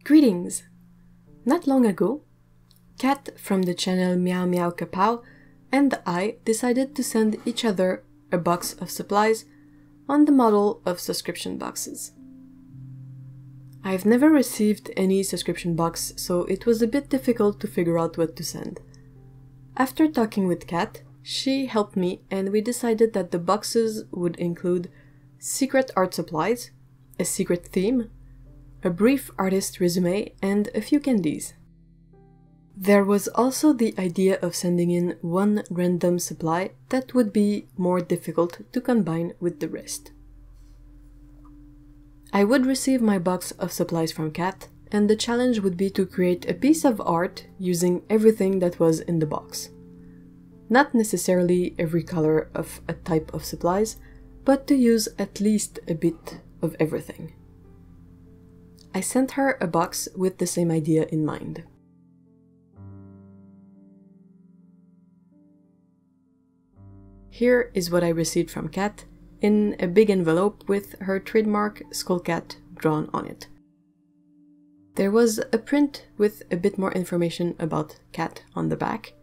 Greetings! Not long ago, Kat from the channel Meow Meow Kapow and I decided to send each other a box of supplies on the model of subscription boxes. I've never received any subscription box, so it was a bit difficult to figure out what to send. After talking with Kat, she helped me and we decided that the boxes would include secret art supplies, a secret theme, a brief artist resume, and a few candies. There was also the idea of sending in one random supply that would be more difficult to combine with the rest. I would receive my box of supplies from Kat, and the challenge would be to create a piece of art using everything that was in the box. Not necessarily every color of a type of supplies, but to use at least a bit of everything. I sent her a box with the same idea in mind. Here is what I received from Kat in a big envelope with her trademark skullcat drawn on it. There was a print with a bit more information about Kat on the back,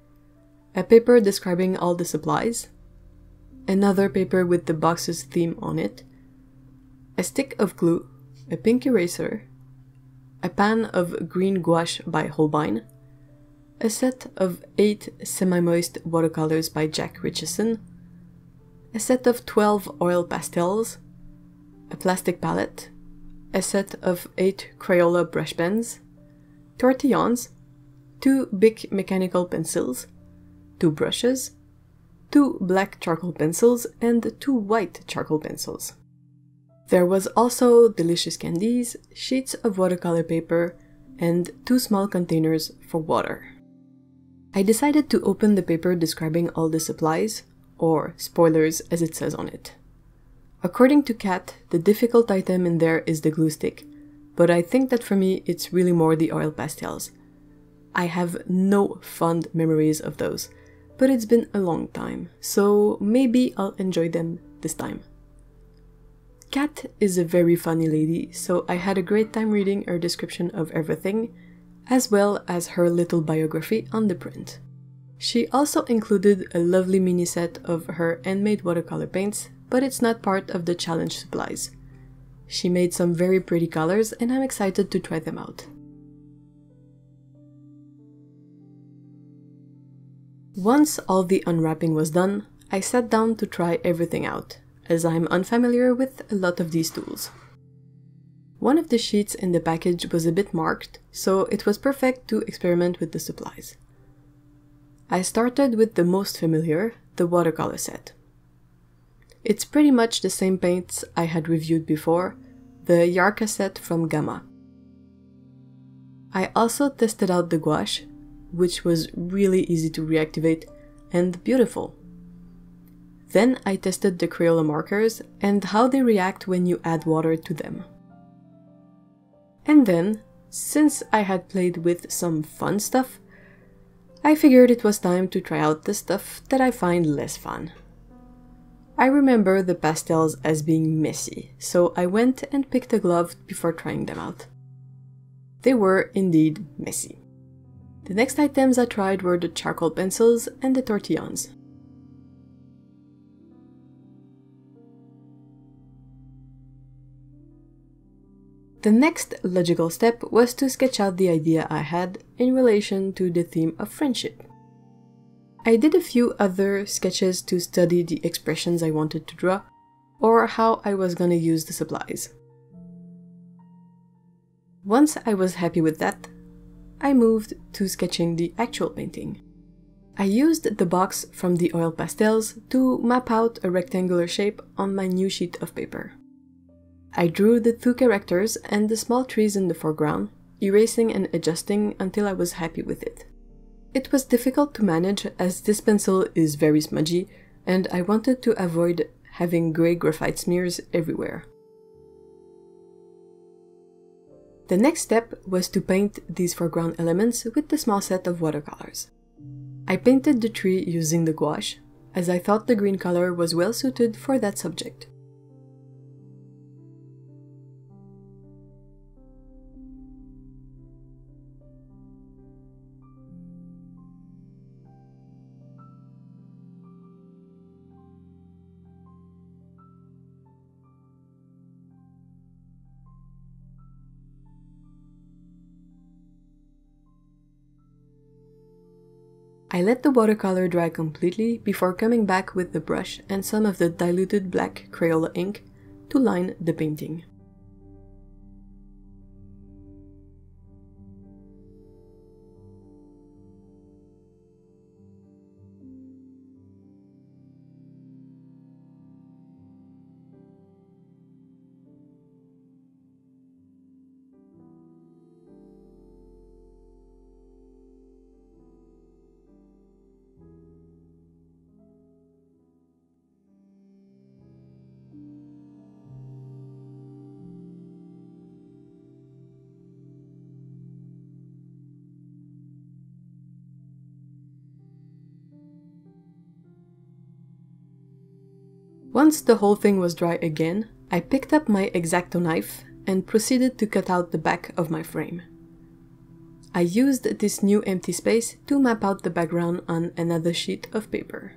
a paper describing all the supplies, another paper with the box's theme on it, a stick of glue, a pink eraser, a pan of green gouache by Holbein, a set of 8 semi-moist watercolors by Richeson, a set of 12 oil pastels, a plastic palette, a set of 8 Crayola brush pens, tortillons, 2 big mechanical pencils, 2 brushes, 2 black charcoal pencils, and 2 white charcoal pencils. There was also delicious candies, sheets of watercolor paper, and 2 small containers for water. I decided to open the paper describing all the supplies, or spoilers as it says on it. According to Kat, the difficult item in there is the glue stick, but I think that for me it's really more the oil pastels. I have no fond memories of those, but it's been a long time, so maybe I'll enjoy them this time. Kat is a very funny lady, so I had a great time reading her description of everything, as well as her little biography on the print. She also included a lovely mini set of her handmade watercolor paints, but it's not part of the challenge supplies. She made some very pretty colors and I'm excited to try them out. Once all the unwrapping was done, I sat down to try everything out, as I'm unfamiliar with a lot of these tools. One of the sheets in the package was a bit marked, so it was perfect to experiment with the supplies. I started with the most familiar, the watercolor set. It's pretty much the same paints I had reviewed before, the Yarka set from Gamma. I also tested out the gouache, which was really easy to reactivate and beautiful. Then I tested the Crayola markers and how they react when you add water to them. And then, since I had played with some fun stuff, I figured it was time to try out the stuff that I find less fun. I remember the pastels as being messy, so I went and picked a glove before trying them out. They were indeed messy. The next items I tried were the charcoal pencils and the tortillons. The next logical step was to sketch out the idea I had in relation to the theme of friendship. I did a few other sketches to study the expressions I wanted to draw, or how I was gonna use the supplies. Once I was happy with that, I moved to sketching the actual painting. I used the box from the oil pastels to map out a rectangular shape on my new sheet of paper. I drew the 2 characters and the small trees in the foreground, erasing and adjusting until I was happy with it. It was difficult to manage as this pencil is very smudgy and I wanted to avoid having grey graphite smears everywhere. The next step was to paint these foreground elements with the small set of watercolors. I painted the tree using the gouache, as I thought the green color was well suited for that subject. I let the watercolor dry completely before coming back with the brush and some of the diluted black Crayola ink to line the painting. Once the whole thing was dry again, I picked up my X-Acto knife and proceeded to cut out the back of my frame. I used this new empty space to map out the background on another sheet of paper.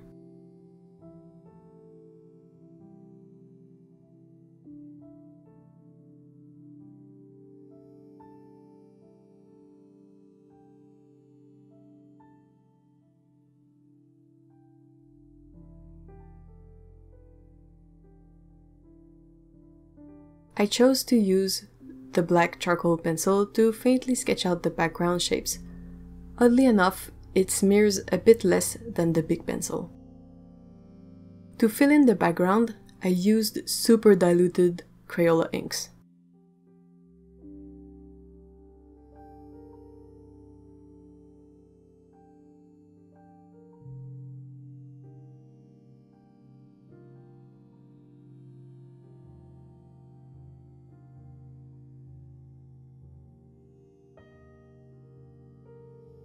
I chose to use the black charcoal pencil to faintly sketch out the background shapes. Oddly enough, it smears a bit less than the big pencil. To fill in the background, I used super diluted Crayola inks.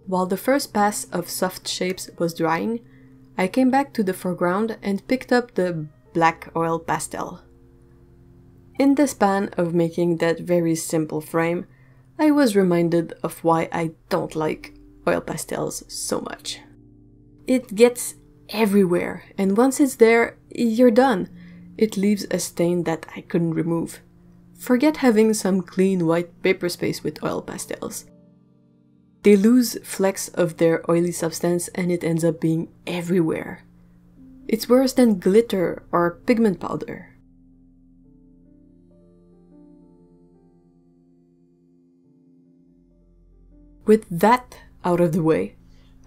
While the first pass of soft shapes was drying, I came back to the foreground and picked up the black oil pastel. In the span of making that very simple frame, I was reminded of why I don't like oil pastels so much. It gets everywhere, and once it's there, you're done. It leaves a stain that I couldn't remove. Forget having some clean white paper space with oil pastels. They lose flecks of their oily substance and it ends up being everywhere. It's worse than glitter or pigment powder. With that out of the way,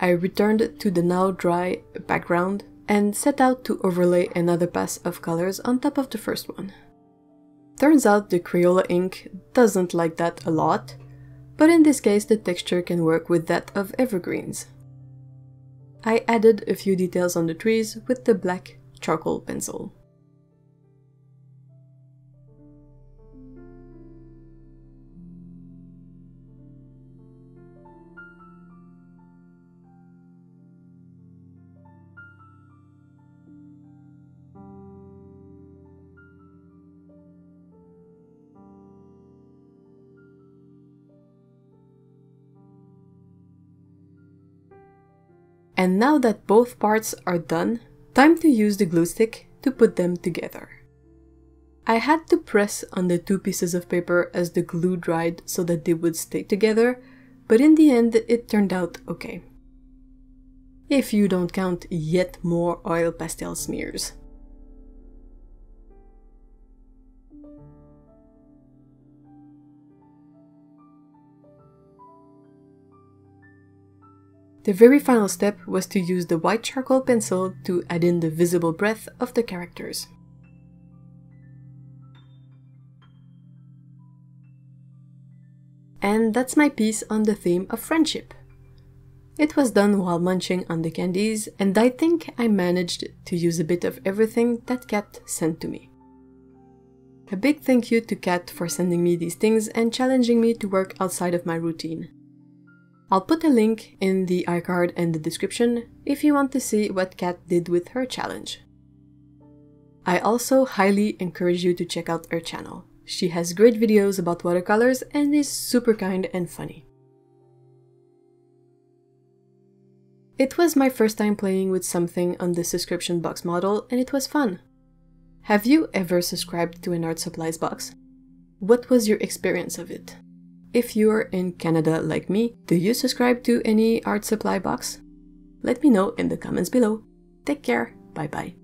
I returned to the now dry background and set out to overlay another pass of colors on top of the first one. Turns out the Crayola ink doesn't like that a lot, but in this case the texture can work with that of evergreens. I added a few details on the trees with the black charcoal pencil. And now that both parts are done, time to use the glue stick to put them together. I had to press on the two pieces of paper as the glue dried so that they would stay together, but in the end it turned out okay. If you don't count yet more oil pastel smears. The very final step was to use the white charcoal pencil to add in the visible breadth of the characters. And that's my piece on the theme of friendship. It was done while munching on the candies, and I think I managed to use a bit of everything that Kat sent to me. A big thank you to Kat for sending me these things and challenging me to work outside of my routine. I'll put a link in the iCard and the description if you want to see what Kat did with her challenge. I also highly encourage you to check out her channel. She has great videos about watercolors and is super kind and funny. It was my first time playing with something on the subscription box model and it was fun. Have you ever subscribed to an art supplies box? What was your experience of it? If you're in Canada like me, do you subscribe to any art supply box? Let me know in the comments below. Take care, bye bye.